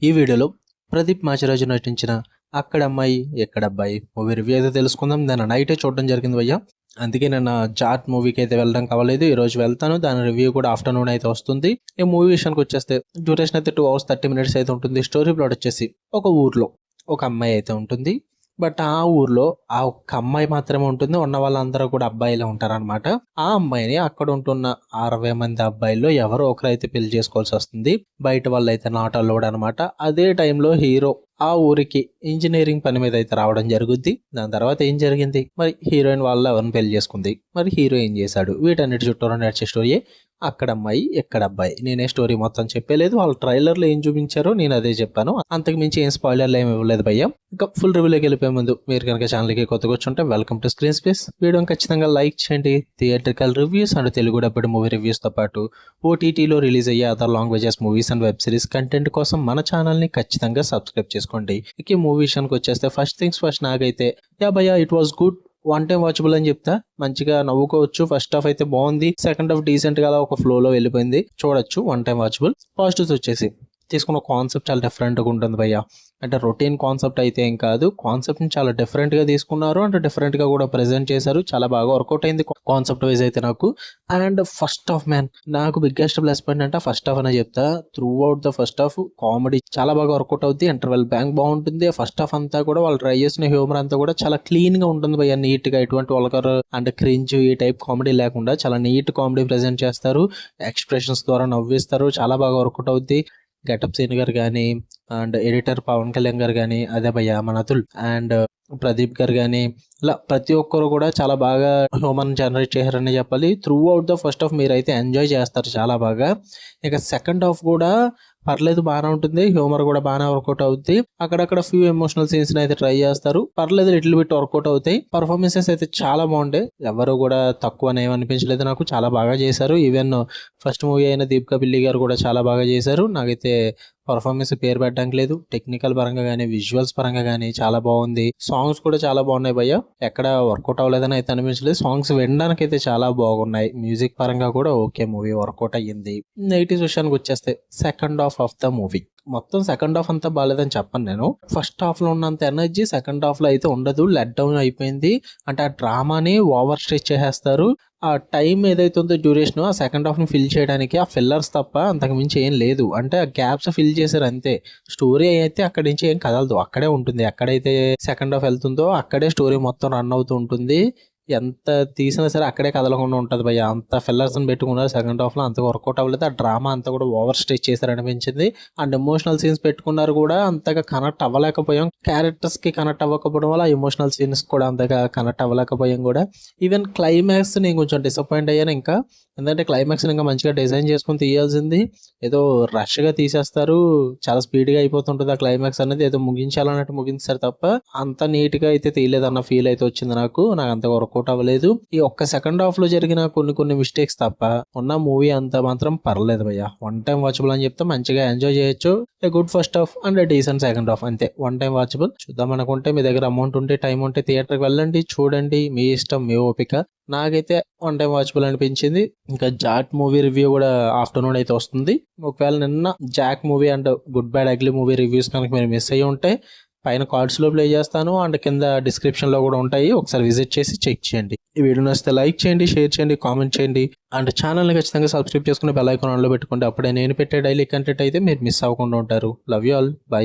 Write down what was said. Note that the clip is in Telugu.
ఈ వీడియోలో ప్రదీప్ మాచిరాజు నటించిన అక్కడ అమ్మాయి ఎక్కడ అబ్బాయి మూవీ రివ్యూ అయితే తెలుసుకుందాం. దాన్ని నైటే చూడడం జరిగింది భయ్య. అందుకే నేను జాట్ మూవీకి అయితే వెళ్ళడం కావలేదు. ఈ రోజు వెళ్తాను. దాని రివ్యూ కూడా ఆఫ్టర్నూన్ అయితే వస్తుంది. ఈ మూవీ విషయానికి వచ్చేస్తే డ్యూరేషన్ అయితే 2 hours 30 minutes అయితే ఉంటుంది. స్టోరీ ప్లాట్ వచ్చేసి ఒక ఊర్లో ఒక అమ్మాయి అయితే ఉంటుంది. బట్ ఆ ఊర్లో ఆ ఒక్క అమ్మాయి మాత్రమే ఉంటుంది. ఉన్న వాళ్ళందరూ కూడా అబ్బాయిలే ఉంటారనమాట. ఆ అమ్మాయిని అక్కడ ఉంటున్న 60 మంది అబ్బాయిల్లో ఎవరో ఒకరు అయితే పెళ్లి చేసుకోవాల్సి వస్తుంది. బయట వాళ్ళు అయితే నాట్ అలౌడ్ అనమాట. అదే టైంలో హీరో ఆ ఊరికి ఇంజనీరింగ్ పని మీద అయితే రావడం జరుగుద్ది. దాని తర్వాత ఏం జరిగింది, మరి హీరోయిన్ వాళ్ళ ఎవరిని పెళ్లి చేసుకుంది, మరి హీరో ఏం చేశాడు, వీటన్నిటి చుట్టూరా నడిచే స్టోరీ అక్కడ అమ్మాయి ఎక్కడ అబ్బాయి. నేనే స్టోరీ మొత్తం చెప్పలేదు. వాళ్ళు ట్రైలర్లో ఏం చూపించారో నేను అదే చెప్పాను. అంతకు మించి ఏం స్పాయిలర్లు ఏమి ఇవ్వలేదు భయ్య. ఇంకా ఫుల్ రివ్యూలోకి వెళ్ళిపోయే ముందు మీరు కనుక ఛానల్కి కొత్తగా వచ్చుంటే వెల్కమ్ టు స్క్రీన్ స్పేస్. వీడియోని ఖచ్చితంగా లైక్ చేయండి. Theatrical reviews and Telugu dubbed movie రివ్యూస్తో పాటు ఓటీటీలో రిలీజ్ అయ్యే other languages movies and web series content కోసం మన ఛానల్ని ఖచ్చితంగా సబ్స్క్రైబ్ చేసుకోండి. ఇక ఈ మూవీ విషయానికి వచ్చేస్తే ఫస్ట్ థింగ్స్ ఫస్ట్, నాకైతే భయ్య it was good, 1 time watchable అని చెప్తా. మంచిగా నవ్వుకోవచ్చు. ఫస్ట్ హాఫ్ అయితే బాగుంది. సెకండ్ హాఫ్ డీసెంట్ గా ఒక ఫ్లోలో వెళ్ళిపోయింది. చూడొచ్చు, 1 time వాచబుల్. పాజిటివ్స్ వచ్చేసి తీసుకున్న కాన్సెప్ట్ చాలా డిఫరెంట్గా ఉంటుంది భయ్య. అంటే రొటీన్ కాన్సెప్ట్ అయితే ఏం కాదు. కాన్సెప్ట్ని చాలా డిఫరెంట్గా తీసుకున్నారు. అంటే డిఫరెంట్గా కూడా ప్రెజెంట్ చేశారు. చాలా బాగా వర్కౌట్ అయింది కాన్సెప్ట్ వైజ్ అయితే నాకు. అండ్ ఫస్ట్ హాఫ్ మ్యాన్, నాకు బిగ్గెస్ట్ ప్లస్ పాయింట్ అంటే ఫస్ట్ హాఫ్ అనే చెప్తా. Through out the first half comedy చాలా బాగా వర్కౌట్ అవుతుంది. ఇంటర్వెల్ బ్యాంక్ బాగుంటుంది. ఫస్ట్ హాఫ్ అంతా కూడా వాళ్ళు ట్రై చేసిన హ్యూమర్ అంతా కూడా చాలా క్లీన్గా ఉంటుంది భయ్య. నీట్గా ఎటువంటి వల్గర్ అంటే క్రింజ్ ఈ టైప్ కామెడీ లేకుండా చాలా నీట్ కామెడీ ప్రెజెంట్ చేస్తారు. ఎక్స్ప్రెషన్స్ ద్వారా నవ్విస్తారు. చాలా బాగా వర్కౌట్ అవుద్ది. గెటప్ సీన్ గారు కానీ అండ్ ఎడిటర్ పవన్ కళ్యాణ్ గారు కానీ, అదే భయ్య మన అతుల్ అండ్ ప్రదీప్ గారు కానీ, ఇలా ప్రతి ఒక్కరు కూడా చాలా బాగా హ్యూమన్ జనరేట్ చేశారని చెప్పాలి. Through out the first half మీరైతే ఎంజాయ్ చేస్తారు చాలా బాగా. ఇక సెకండ్ హాఫ్ కూడా పర్లేదు, బాగానే ఉంటుంది. హ్యూమర్ కూడా బాగానే వర్కౌట్ అవుతుంది. అక్కడక్కడ ఫ్యూ ఎమోషనల్ సీన్స్ అయితే ట్రై చేస్తారు. పర్లేదు, లిటిల్ బిట్ వర్కౌట్ అవుతాయి. పర్ఫార్మెన్సెస్ అయితే చాలా బాగుంటాయి. ఎవరు కూడా తక్కువ ఏమనిపించలేదు నాకు. చాలా బాగా చేశారు. ఈవెన్ ఫస్ట్ మూవీ అయిన దీపికా పిల్లి గారు కూడా చాలా బాగా చేశారు. నాకైతే పర్ఫార్మెన్స్ పేరు పెట్టడానికి లేదు. టెక్నికల్ పరంగా కానీ విజువల్స్ పరంగా కానీ చాలా బాగుంది. సాంగ్స్ కూడా చాలా బాగున్నాయి భయ్య. ఎక్కడ వర్కౌట్ అవ్వలేదని అయితే అనిపించలేదు. సాంగ్స్ వినడానికి అయితే చాలా బాగున్నాయి. మ్యూజిక్ పరంగా కూడా ఓకే, మూవీ వర్కౌట్ అయ్యింది. నెగిటివ్స్ విషయానికి వచ్చేస్తే second half of the movie, మొత్తం సెకండ్ హాఫ్ అంతా బాగాలేదని చెప్పను నేను. ఫస్ట్ హాఫ్ లో ఉన్నంత ఎనర్జీ సెకండ్ హాఫ్ లో అయితే ఉండదు. లెట్ డౌన్ అయిపోయింది. అంటే ఆ డ్రామాని ఓవర్ స్ట్రెచ్ చేసేస్తారు. ఆ టైం ఏదైతే ఉందో డ్యూరేషన్ ఆ సెకండ్ హాఫ్ ని ఫిల్ చేయడానికి ఆ ఫిల్లర్స్ తప్ప అంతకు మించి ఏం లేదు. అంటే ఆ గ్యాప్స్ ఫిల్ చేశారు అంతే. స్టోరీ అయితే అక్కడి నుంచి ఏం కదలదు, అక్కడే ఉంటుంది. ఎక్కడైతే సెకండ్ హాఫ్ వెళ్తుందో అక్కడే స్టోరీ మొత్తం రన్ అవుతూ ఉంటుంది. ఎంత తీసినా సరే అక్కడే కదలకుండా ఉంటుంది భయ్య. అంత ఫిల్లర్స్ పెట్టుకున్నారు సెకండ్ హాఫ్ లో, అంత వర్కౌట్ అవ్వలేదు. ఆ డ్రామా అంతా కూడా ఓవర్ స్ట్రెచ్ చేశారు అనిపించింది. అండ్ ఎమోషనల్ సీన్స్ పెట్టుకున్నారు కూడా అంతగా కనెక్ట్ అవ్వలేకపోయాం. క్యారెక్టర్స్ కి కనెక్ట్ అవ్వకపోవడం వల్ల ఎమోషనల్ సీన్స్ కూడా అంతగా కనెక్ట్ అవ్వలేకపోయాం కూడా. ఈవెన్ క్లైమాక్స్ నేను కొంచెం డిసప్పాయింట్ అయ్యాను. ఇంకా ఎందుకంటే క్లైమాక్స్ ఇంకా మంచిగా డిజైన్ చేసుకుని తీయాల్సింది. ఏదో రష్ గా తీసేస్తారు. చాలా స్పీడ్ గా అయిపోతుంటుంది ఆ క్లైమాక్స్ అనేది. ఏదో ముగించాలన్నట్టు ముగించారు తప్ప అంత నీట్ గా అయితే తీయలేదన్న ఫీల్ అయితే వచ్చింది నాకు. అంత వర్కౌట్ అవ్వలేదు. ఈ ఒక్క సెకండ్ హాఫ్ లో జరిగిన కొన్ని మిస్టేక్స్ తప్ప ఉన్న మూవీ అంతా మాత్రం పర్లేదు భయ్య. 1 time వాచబుల్ అని చెప్తే మంచిగా ఎంజాయ్ చేయొచ్చు. A good first half and decent second half, అంతే. 1 time వాచబుల్. చూద్దాం అనుకుంటే మీ దగ్గర అమౌంట్ ఉంటే టైం ఉంటే థియేటర్కి వెళ్ళండి, చూడండి. మీ ఇష్టం, మీ ఓపిక. నాకైతే 1 time వాచబుల్ అనిపించింది. ఇంకా జాట్ మూవీ రివ్యూ కూడా ఆఫ్టర్నూన్ అయితే వస్తుంది. ఒకవేళ నిన్న Jack movie and good bad ugly movie reviews కనుక మీరు మిస్ అయ్యి ఉంటే పైన కార్డ్స్లో ప్లే చేస్తాను అండ్ కింద డిస్క్రిప్షన్లో కూడా ఉంటాయి. ఒకసారి విజిట్ చేసి చెక్ చేయండి. ఈ వీడియో నచ్చితే లైక్ చేయండి, షేర్ చేయండి, కామెంట్ చేయండి అండ్ ఛానల్ని ఖచ్చితంగా సబ్స్క్రైబ్ చేసుకుని బెల్ ఐకాన్ ఆన్లో పెట్టుకోండి. అప్పుడే నేను పెట్టే డైలీ కంటెంట్ అయితే మీరు మిస్ అవ్వకుండా ఉంటారు. Love you all, by.